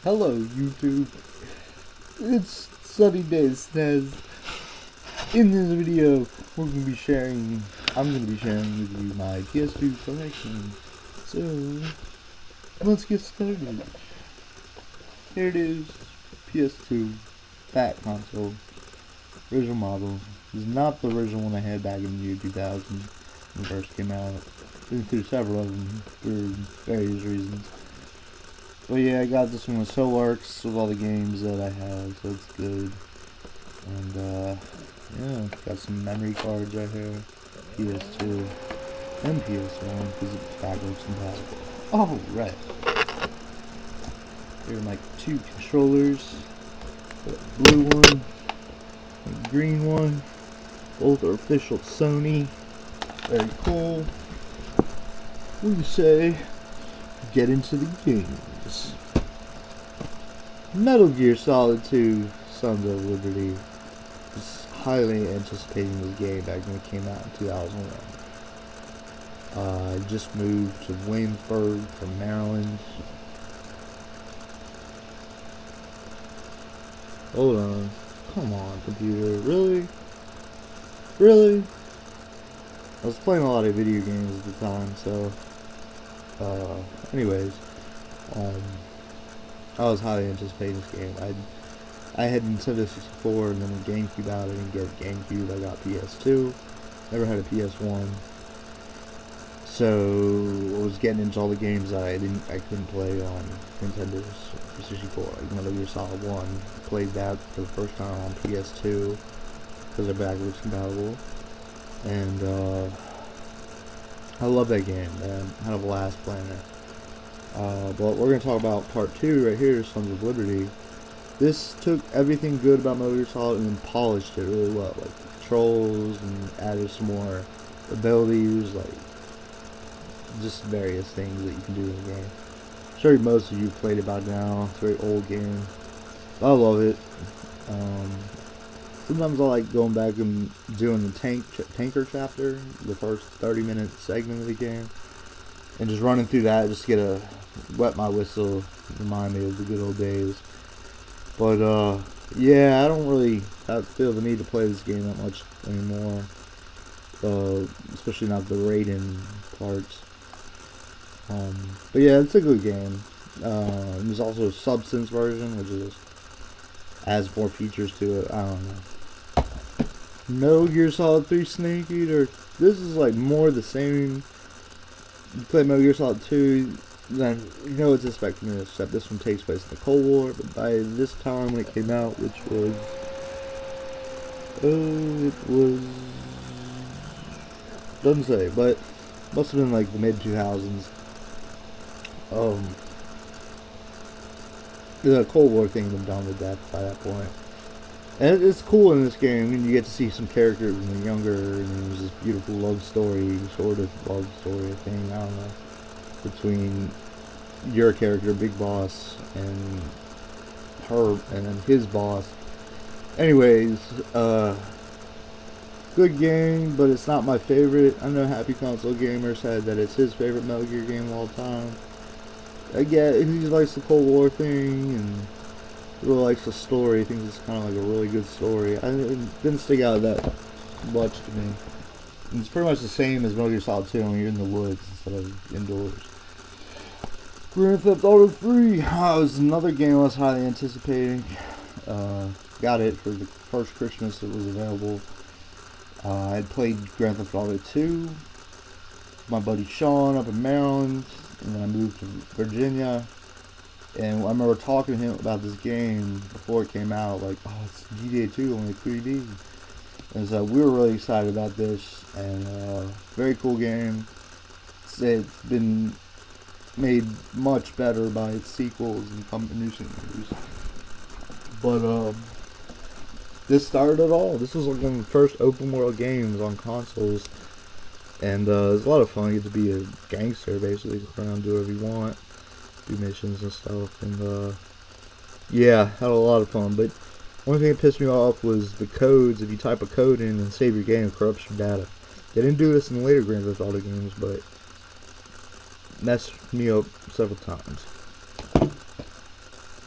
Hello, YouTube. It's Sunny Day Snes. In this video, I'm going to be sharing with you my PS2 collection. So, let's get started. Here it is, PS2, fat console, original model. This is not the original one I had back in the year 2000 when it first came out. Been through several of them for various reasons. But yeah, I got this one with so works with all the games that I have, so it's good. And yeah, got some memory cards right here, PS2 and PS1 because it's backwards compatible. Oh right. Here are my two controllers, the blue one and the green one. Both are official Sony. Very cool. We say get into the games. Metal Gear Solid 2 Sons of Liberty. Was highly anticipating this game back when it came out in 2001. I just moved to Williamsburg from Maryland. Hold on. Come on, computer. Really? Really? I was playing a lot of video games at the time, so anyways, I was highly anticipating this game. I had Nintendo 64 and then the GameCube out. I didn't get a GameCube. I got PS2. Never had a PS1. So I was getting into all the games that I couldn't play on Nintendo's 64. Like Metal Gear Solid 1. Played that for the first time on PS2 because they're backwards compatible. And I love that game, man. Had a blast playing it. But we're going to talk about part 2 right here, Sons of Liberty. This took everything good about Metal Gear Solid and then polished it really well, like controls, and added some more abilities, like just various things that you can do in the game. I'm sure most of you played it by now. It's a very old game. I love it. Sometimes I like going back and doing the tanker chapter, the first 30-minute segment of the game, and just running through that just to get a wet my whistle, remind me of the good old days. But yeah, I don't really feel the need to play this game that much anymore, especially not the raiding parts. But yeah, it's a good game. There's also a Substance version, which adds more features to it. I don't know. Metal Gear Solid 3 Snake Eater. This is like more the same. You play Metal Gear Solid 2, then you know what to expect from it, except this one takes place in the Cold War. But by this time when it came out, which was doesn't say, but must have been like the mid 2000s. The Cold War thing had been done with that by that point. And it's cool in this game. I mean, you get to see some characters when they're younger, and there's this beautiful love story, sort of love story thing, I don't know, between your character, Big Boss, and her, and then his boss. Anyways, good game, but it's not my favorite. I know Happy Console Gamer said that it's his favorite Metal Gear game of all time. I get he likes the Cold War thing, and really likes the story. I think it's kind of like a really good story. It didn't stick out that much to me. And it's pretty much the same as Metal Gear Solid 2 when you're in the woods instead of indoors. Grand Theft Auto 3 was another game I was highly anticipating. Got it for the first Christmas it was available. I had played Grand Theft Auto 2 with my buddy Sean up in Maryland, and then I moved to Virginia. And I remember talking to him about this game before it came out, like, oh, it's GTA 2 only 3D. And so we were really excited about this, and very cool game. It's been made much better by its sequels and in recent years. But this started it all. This was like one of the first open world games on consoles, and it was a lot of fun. You get to be a gangster, basically, go around and do whatever you want. Do missions and stuff, and yeah, had a lot of fun. But one thing that pissed me off was the codes. If you type a code in and save your game, it corrupts your data. They didn't do this in the later Grand Theft Auto games, but messed me up several times.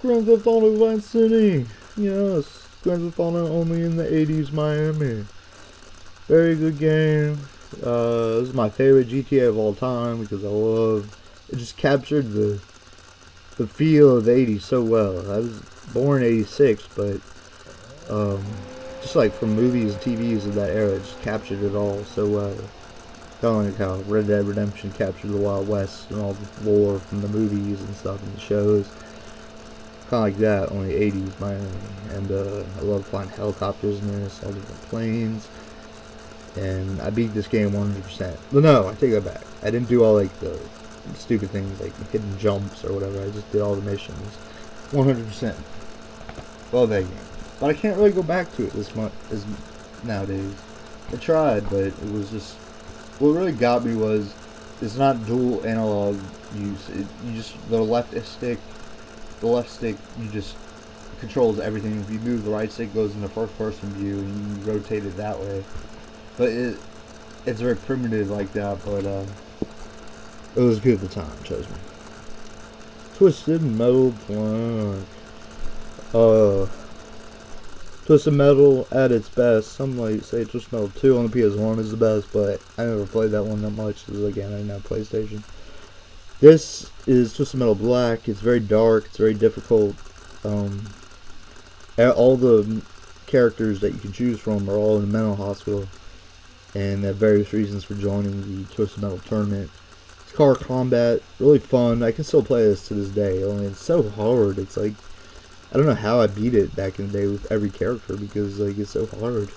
Grand Theft Auto Vice City. Yes, Grand Theft Auto only in the 80s Miami. Very good game. This is my favorite GTA of all time because I love it. Just captured the feel of the 80s so well. I was born in 86, but just like from movies and TVs of that era, it just captured it all so well. Kind of like how Red Dead Redemption captured the Wild West and all the lore from the movies and stuff and the shows. Kind of like that, only 80s Miami. And I love flying helicopters in this, all different planes. And I beat this game 100%. But no, I take that back. I didn't do all like the stupid things like hidden jumps or whatever. I just did all the missions 100%. Love that game. But I can't really go back to it this much as nowadays. I tried, but it was just... What really got me was it's not dual analog use. You just... The left stick, you just controls everything. If you move, the right stick goes into first person view and you rotate it that way. But it's very primitive like that, but it was good at the time, trust me. Twisted Metal Plank. Twisted Metal at its best. Some might say Twisted Metal 2 on the PS1 is the best, but I never played that one that much because, again, I didn't have PlayStation. This is Twisted Metal Black. It's very dark. It's very difficult. All the characters that you can choose from are all in a mental hospital, and they have various reasons for joining the Twisted Metal tournament. It's car combat, really fun. I can still play this to this day, only it's so hard. It's like, I don't know how I beat it back in the day with every character because like it's so hard.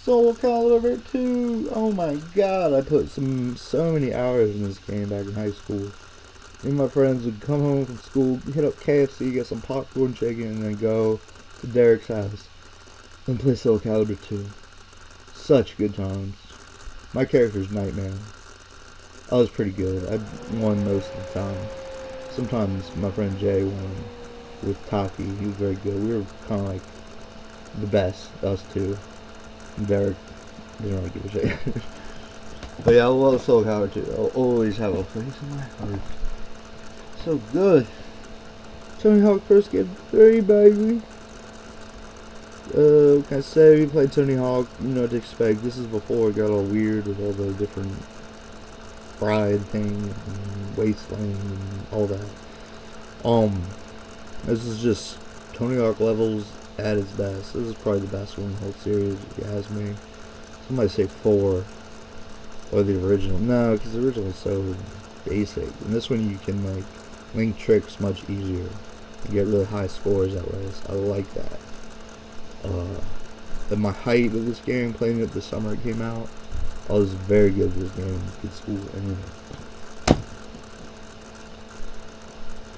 Soul Calibur 2, oh my god, I put so many hours in this game back in high school. Me and my friends would come home from school, hit up KFC, get some popcorn chicken, and then go to Derek's house and play Soul Calibur 2. Such good times. My character's Nightmare. I was pretty good. I won most of the time. Sometimes my friend Jay won with Taki. He was very good. We were kind of like the best, us two. And Derek didn't really give a shit. But yeah, I love Soul Calibur 2. I'll always have a place in my heart. So good. Tony Hawk Pro Skater 3, baby. What can I say? We played Tony Hawk, you know what to expect. This is before it got all weird with all the different bride thing and wasteland and all that. This is just Tony Hawk levels at its best. This is probably the best one in the whole series, if you ask me. Somebody say 4 or the original. No, because the original is so basic. And this one you can like link tricks much easier. You get really high scores that way. So I like that. At my height of this game, playing it the summer it came out, I was very good at this game. Good school, anyway.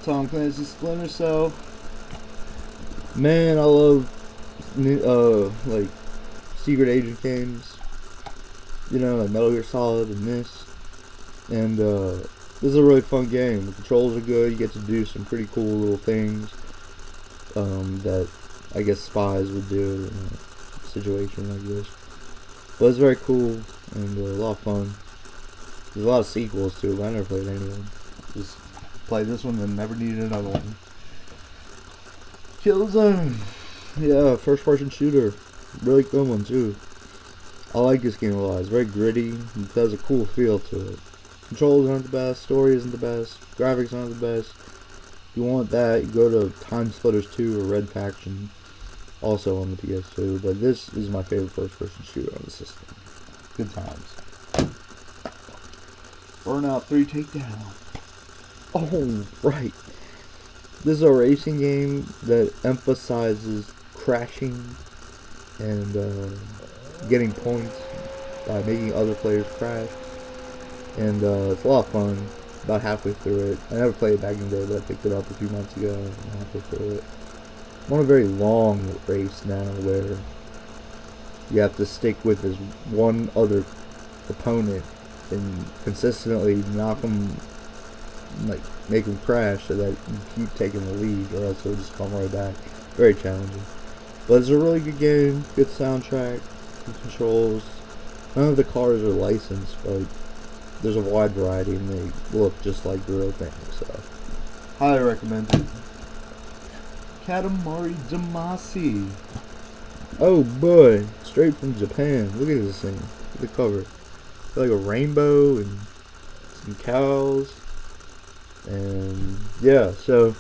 Tom Clancy's Splinter Cell. Man, I love like secret agent games. You know, like Metal Gear Solid and this. And this is a really fun game. The controls are good. You get to do some pretty cool little things that I guess spies would do in a situation like this. But it's very cool and a lot of fun. There's a lot of sequels to it, but I never played any of them. Just played this one and never needed another one. Killzone. Yeah, first person shooter. Really good one too. I like this game a lot. It's very gritty. It has a cool feel to it. Controls aren't the best, story isn't the best, graphics aren't the best. If you want that, you go to Time Splitters 2 or Red Faction. Also on the PS2, but this is my favorite first-person shooter on the system. Good times. Burnout 3 Takedown. Oh, right. This is a racing game that emphasizes crashing and getting points by making other players crash. And it's a lot of fun. About halfway through it. I never played it back in the day, but I picked it up a few months ago and I'm halfway through it. I'm on a very long race now where you have to stick with this one other opponent and consistently knock them, like make them crash so that you keep taking the lead or else they'll just come right back. Very challenging. But it's a really good game, good soundtrack, good controls. None of the cars are licensed, but there's a wide variety and they look just like the real thing, so Highly recommended. Katamari Damacy. Oh boy, straight from Japan. Look at this thing. Look at the cover. It's like a rainbow and some cows. And yeah, so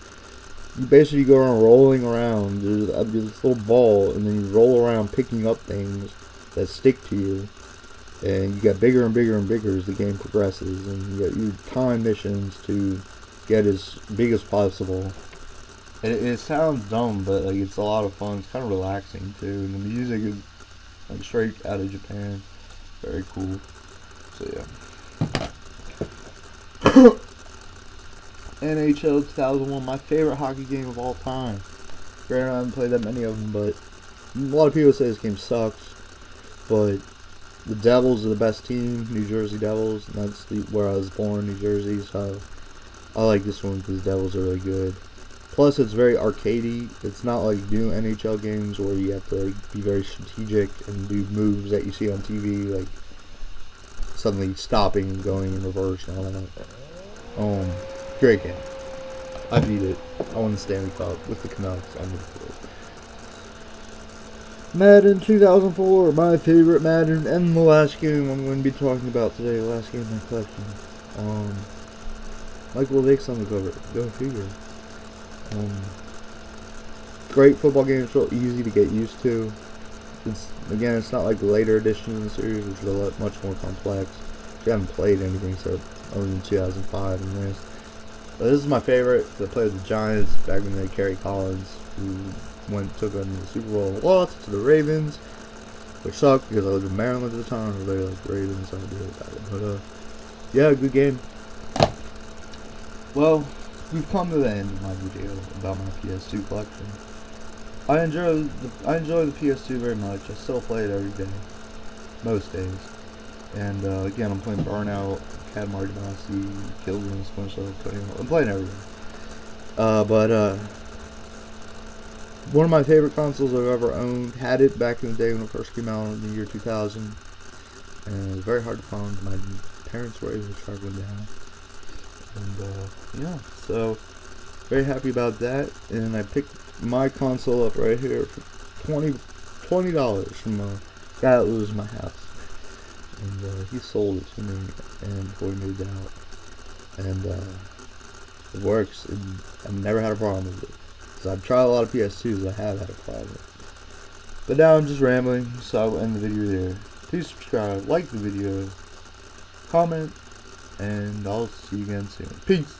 you basically go around rolling around. There's this little ball, and then you roll around picking up things that stick to you. And you get bigger and bigger and bigger as the game progresses. And you got your time missions to get as big as possible. And it sounds dumb, but like it's a lot of fun. It's kind of relaxing too. And the music is like straight out of Japan. Very cool. So yeah. NHL 2001, my favorite hockey game of all time. Granted, I haven't played that many of them, but a lot of people say this game sucks. But the Devils are the best team, New Jersey Devils, and that's where I was born, New Jersey. So I like this one because the Devils are really good. Plus, it's very arcadey. It's not like new NHL games where you have to like, be very strategic and do moves that you see on TV, like suddenly stopping and going in reverse and all that. Great game. I beat it. I won the Stanley Cup with the Canucks on the field. Madden 2004, my favorite Madden, and the last game I'm going to be talking about today. The last game in my collection. Michael Vick's on the cover. Go figure. Great football game. It's real easy to get used to. It's not like the later editions of the series, which are much more complex. I haven't played anything so other than 2005 and this. But this is my favorite. I played with the Giants back when they had Kerry Collins, who took on the Super Bowl, lost to the Ravens, which sucked because I lived in Maryland at the time. Everybody liked Ravens, so I did it. But yeah, good game. Well, we've come to the end of my video about my PS2 collection. I enjoy the PS2 very much. I still play it every day, most days. And again, I'm playing Burnout, Katamari Damacy, Killzone, Splinter Cell. I'm playing everything. But one of my favorite consoles I've ever owned. Had it back in the day when it first came out in the year 2000, and it was very hard to find. My parents were able to track one down. And yeah, so very happy about that. And I picked my console up right here for $20 from a guy that lives in my house. And he sold it to me and before he moved out. And it works. And I've never had a problem with it. Because I've tried a lot of PS2s, I have had a problem. But now I'm just rambling, so I'll end the video there. Please subscribe, like the video, comment, and I'll see you again soon. Peace!